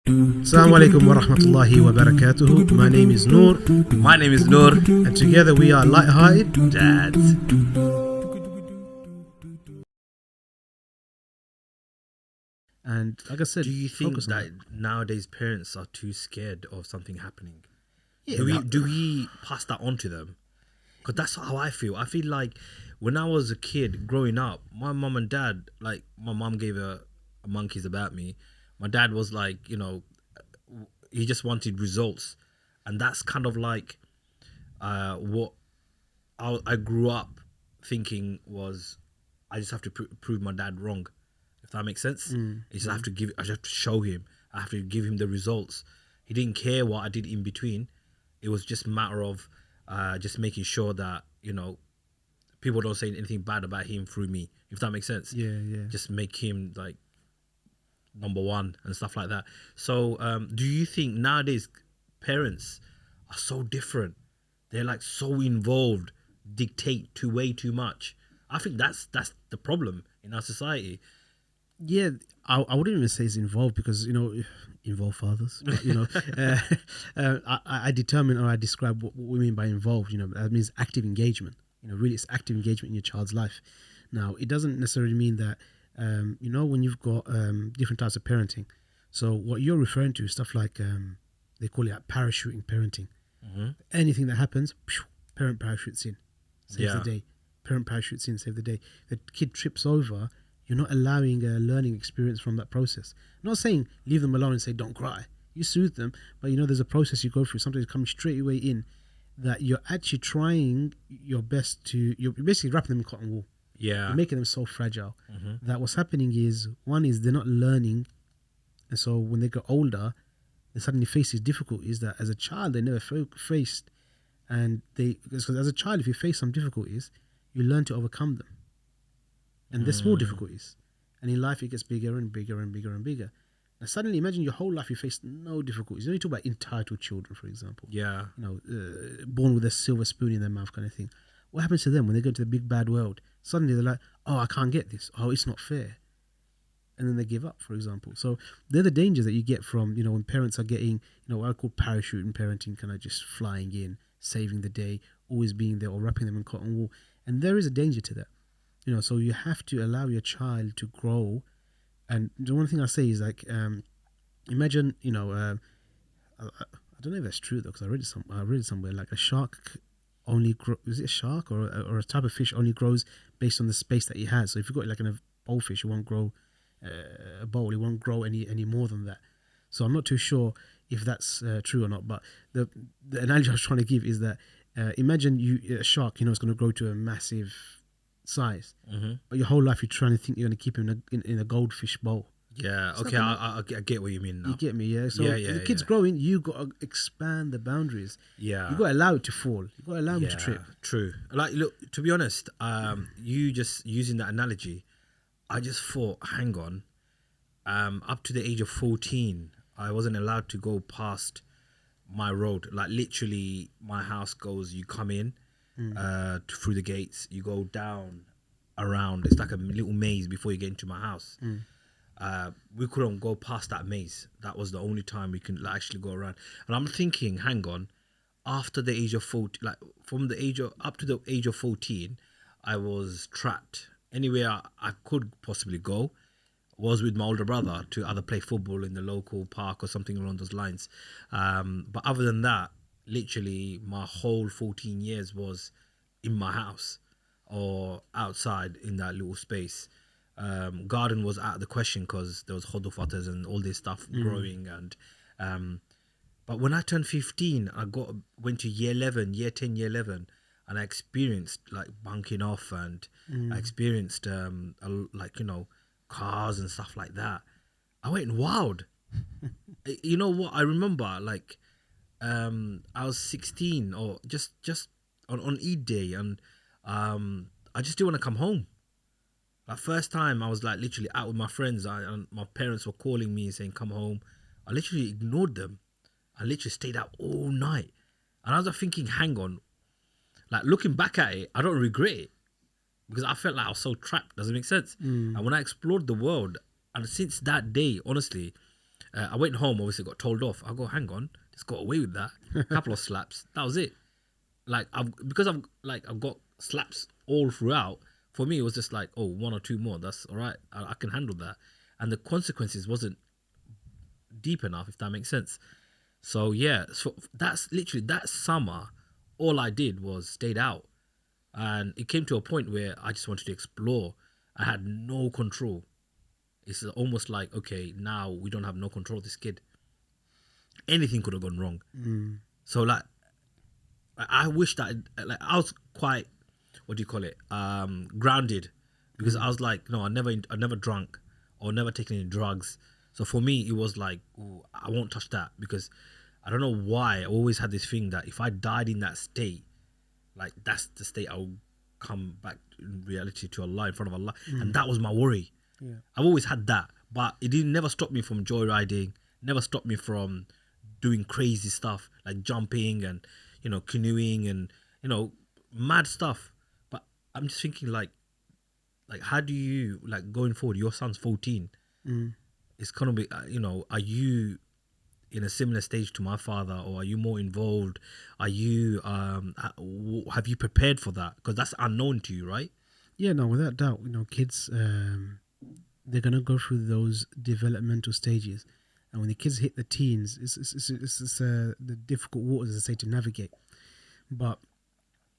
Assalamu alaikum wa rahmatullahi wa barakatuhu. My name is Nur. My name is Nur. And together we are light-hearted dads. And like I said, do you think that nowadays parents are too scared of something happening? Yeah, do we pass that on to them? Because that's how I feel. I feel like when I was a kid growing up, my mom and dad, like my mom gave a monkeys about me. My dad was like, he just wanted results. And that's kind of like what I grew up thinking was, I just have to prove my dad wrong. If that makes sense. I just have to show him. I have to give him the results. He didn't care what I did in between. It was just a matter of just making sure that, people don't say anything bad about him through me. If that makes sense. Yeah. Just make him like number one and stuff like that. So do you think nowadays parents are so different? They're like so involved, dictate way too much. I think that's the problem in our society. Yeah, I wouldn't even say it's involved because, involved fathers. I determine or I describe what we mean by involved. That means active engagement. Really it's active engagement in your child's life. Now, it doesn't necessarily mean that, when you've got different types of parenting. So what you're referring to is stuff like, they call it like parachuting parenting. Mm-hmm. Anything that happens, parent parachutes in, saves the day. Parent parachutes in, save the day. The kid trips over, you're not allowing a learning experience from that process. I'm not saying leave them alone and say don't cry. You soothe them, but there's a process you go through. Sometimes it comes straight away in that you're actually trying your best to, you're basically wrapping them in cotton wool. Yeah. You're making them so fragile that what's happening is, one is they're not learning. And so when they get older, they suddenly face these difficulties that as a child they never faced. And because as a child, if you face some difficulties, you learn to overcome them. And they're small difficulties. And in life, it gets bigger and bigger and bigger and bigger. Now, suddenly, imagine your whole life, you faced no difficulties. You talk about entitled children, for example. Yeah. Born with a silver spoon in their mouth kind of thing. What happens to them when they go to the big bad world? Suddenly, they're like, oh, I can't get this. Oh, it's not fair. And then they give up, for example. So they're the dangers that you get from, when parents are getting, what I call parachuting parenting, kind of just flying in, saving the day, always being there or wrapping them in cotton wool. And there is a danger to that. So you have to allow your child to grow. And the one thing I say is like, imagine, I don't know if that's true though, because I read it somewhere, like a shark only is it a shark or a type of fish only grows based on the space that it has. So if you've got like a bowfish, it won't grow a bowl, it won't grow any more than that. So I'm not too sure if that's true or not, but the analogy I was trying to give is that imagine a shark, it's going to grow to a massive size, but your whole life you're trying to think you're going to keep him in a goldfish bowl. Yeah, okay, I get what you mean now. You get me, yeah? So the kid's growing, you got to expand the boundaries. Yeah. You got to allow it to fall. You got to allow him to trip. True. Like, look, to be honest, you just using that analogy, I just thought, hang on, up to the age of 14, I wasn't allowed to go past my road. Like, literally, my house goes, you come in, through the gates, you go down around, it's like a little maze before you get into my house. We couldn't go past that maze. That was the only time we can actually go around. And I'm thinking, hang on, after the age of 14, like from the age of up to the age of 14, I was trapped. Anywhere I could possibly go was with my older brother to either play football in the local park or something along those lines. But other than that, literally my whole 14 years was in my house or outside in that little space. Garden was out of the question because there was InvolvedFathers and all this stuff growing. And but when I turned 15, I went to year 10, year 11, and I experienced like bunking off, and I experienced cars and stuff like that. I went wild. You know what? I remember like I was 16 or just on Eid day, and I just didn't want to come home. Like first time I was like literally out with my friends, and my parents were calling me saying come home. I literally ignored them. I literally stayed out all night, and I was thinking, hang on, like looking back at it, I don't regret it because I felt like I was so trapped. Does it make sense? And when I explored the world, and since that day, honestly, I went home, obviously got told off. I go, hang on, just got away with that. Couple of slaps, that was it. Like I've got slaps all throughout. For me, it was just like, oh, 1 or 2 more. That's all right. I can handle that. And the consequences wasn't deep enough, if that makes sense. So yeah, so that's literally that summer. All I did was stayed out, and it came to a point where I just wanted to explore. I had no control. It's almost like, okay, now we don't have no control of this kid. Anything could have gone wrong. So like, I wish that like I was quite, what do you call it, grounded, because I was like, no, I never drunk or never taken any drugs. So for me, it was like, ooh, I won't touch that, because I don't know why I always had this thing that if I died in that state, like that's the state I would come back in reality to Allah, in front of Allah. And that was my worry. Yeah. I've always had that, but it didn't never stop me from joyriding, never stopped me from doing crazy stuff like jumping and, you know, canoeing and, you know, mad stuff. But I'm just thinking like how do you, like, going forward, your son's 14. It's gonna be, you know, are you in a similar stage to my father, or are you more involved? Are you have you prepared for that? Because that's unknown to you, right? Yeah, no, without doubt. You know, kids, they're gonna go through those developmental stages, and when the kids hit the teens, it's the difficult waters, as I say, to navigate. But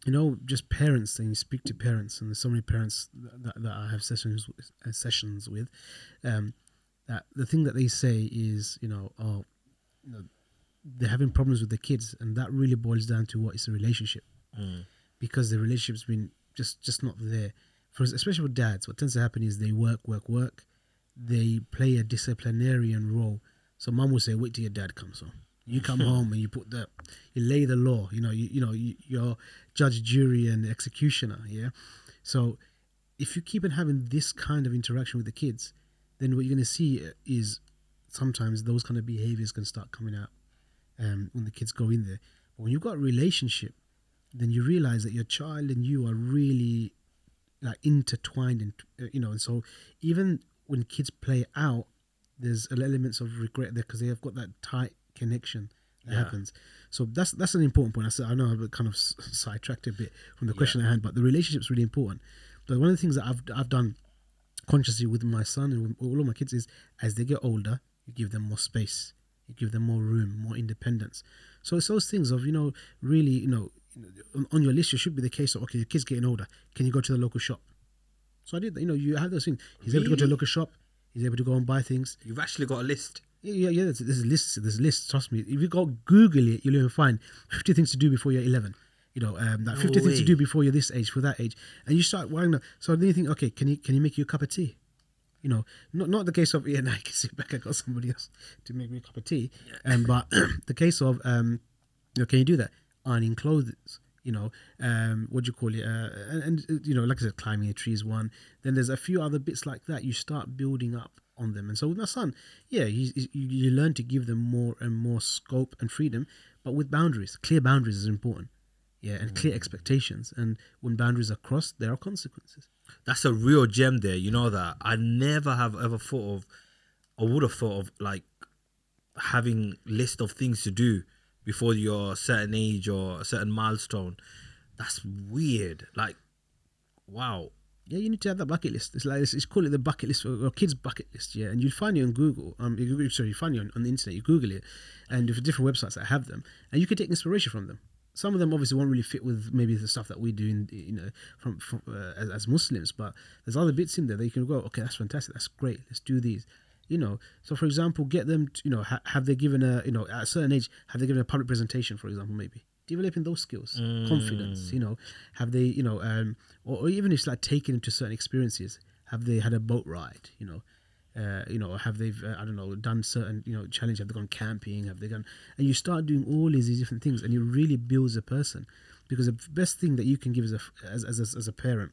you know, just parents, and you speak to parents, and there's so many parents that I have sessions with, that the thing that they say is, you know, oh, you know, they're having problems with the kids, and that really boils down to what is a relationship, because the relationship's been just not there. Especially with dads, what tends to happen is they work. They play a disciplinarian role. So mum will say, "Wait till your dad comes home. You come home and you lay the law. You're judge, jury, and executioner." Yeah. So if you keep on having this kind of interaction with the kids, then what you're going to see is sometimes those kind of behaviors can start coming out when the kids go in there. But when you've got a relationship, then you realize that your child and you are really like intertwined, and and so even when kids play out, there's elements of regret there because they have got that tight connection that happens. So that's an important point. I know I've kind of sidetracked a bit from the question at hand, but the relationship's really important. But one of the things that I've done consciously with my son and with all of my kids is, as they get older, you give them more space, you give them more room, more independence. So it's those things of, really, on your list, it should be the case of, okay, your kid's getting older. Can you go to the local shop? So I did that. You have those things. He's able to go to the local shop. He's able to go and buy things. You've actually got a list. Yeah. There's lists. Trust me. If you go Google it, you'll even find 50 things to do before you're 11. 50 things to do before you're this age, for that age, and you start worrying. So then you think, okay, can you make you a cup of tea? Not the case of now I can sit back. I got somebody else to make me a cup of tea. But the case of can you do that? Ironing clothes. What do you call it? And like I said, climbing a tree is one. Then there's a few other bits like that. You start building up on them. And so with my son, you learn to give them more and more scope and freedom, but with boundaries. Clear boundaries is important. Yeah, and clear expectations. And when boundaries are crossed, there are consequences. That's a real gem there. You know that I never have ever thought of, or would have thought of, like having list of things to do before you're a certain age or a certain milestone. That's weird. Like, wow. Yeah, you need to have that bucket list. It's like it's call it the bucket list or kids' bucket list. Yeah, and you'll find it on Google. You find it on the internet. You Google it, and there's different websites that have them, and you can take inspiration from them. Some of them obviously won't really fit with maybe the stuff that we do as Muslims, but there's other bits in there that you can go, okay, that's fantastic, that's great, let's do these. So for example, get them to, have they given at a certain age, have they given a public presentation, for example, maybe developing those skills, confidence, have they, or even if it's like taking them to certain experiences, have they had a boat ride, have they, done certain, challenge, have they gone camping, have they gone, and you start doing all these different things, and it really builds a person, because the best thing that you can give as a parent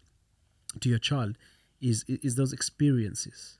to your child is those experiences.